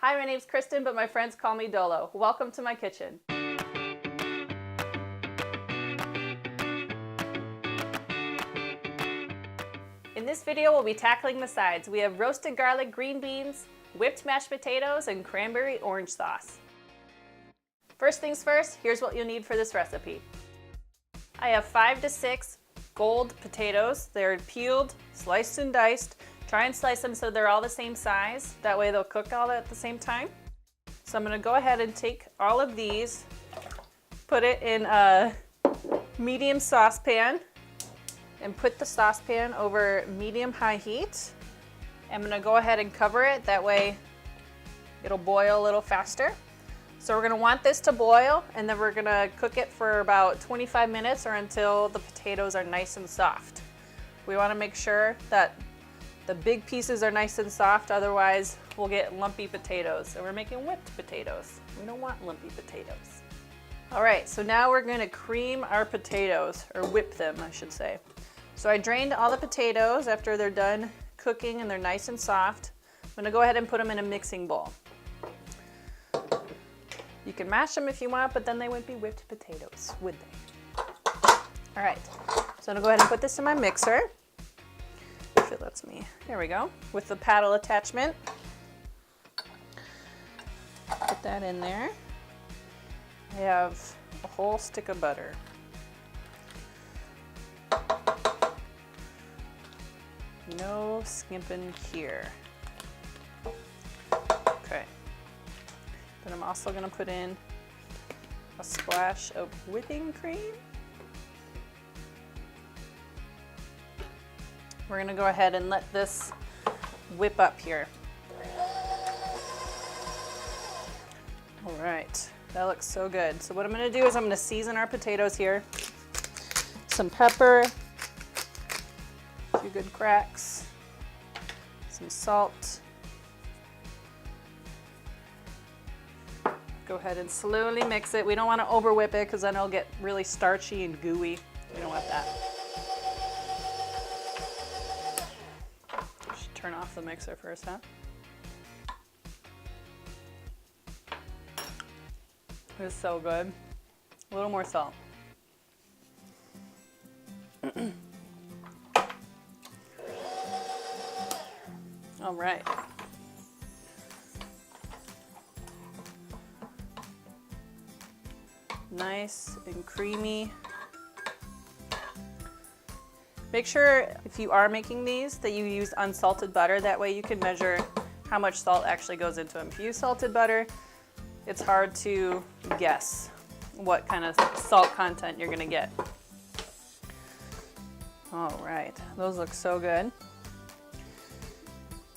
Hi, my name's Kristin, but my friends call me Dolo. Welcome to my kitchen. In this video, we'll be tackling the sides. We have roasted garlic green beans, whipped mashed potatoes, and cranberry orange sauce. First things first, here's what you'll need for this recipe. I have 5 to 6 gold potatoes. They're peeled, sliced and diced. Try and slice them so they're all the same size. That way they'll cook all at the same time. So I'm gonna go ahead and take all of these, put it in a medium saucepan, and put the saucepan over medium-high heat. I'm gonna go ahead and cover it. That way it'll boil a little faster. So we're gonna want this to boil, and then we're gonna cook it for about 25 minutes or until the potatoes are nice and soft. We wanna make sure that the big pieces are nice and soft, otherwise we'll get lumpy potatoes. So we're making whipped potatoes. We don't want lumpy potatoes. All right, so now we're gonna cream our potatoes, or whip them, I should say. So I drained all the potatoes after they're done cooking and they're nice and soft. I'm gonna go ahead and put them in a mixing bowl. You can mash them if you want, but then they wouldn't be whipped potatoes, would they? All right, so I'm gonna go ahead and put this in my mixer. If it lets me. There we go, with the paddle attachment. Put that in there. I have a whole stick of butter. No skimping here. Okay. Then I'm also gonna put in a splash of whipping cream. We're gonna go ahead and let this whip up here. All right, that looks so good. So what I'm gonna do is I'm gonna season our potatoes here. Some pepper, a few good cracks, some salt. Go ahead and slowly mix it. We don't wanna over whip it because then it'll get really starchy and gooey. We don't want that. Turn off the mixer first, huh? This is so good. A little more salt. All right. Nice and creamy. Make sure if you are making these that you use unsalted butter. That way you can measure how much salt actually goes into them. If you use salted butter, it's hard to guess what kind of salt content you're gonna get. All right, those look so good.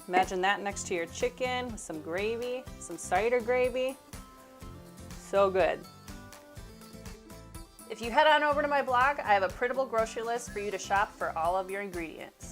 Imagine that next to your chicken with some gravy, some cider gravy. So good. If you head on over to my blog, I have a printable grocery list for you to shop for all of your ingredients.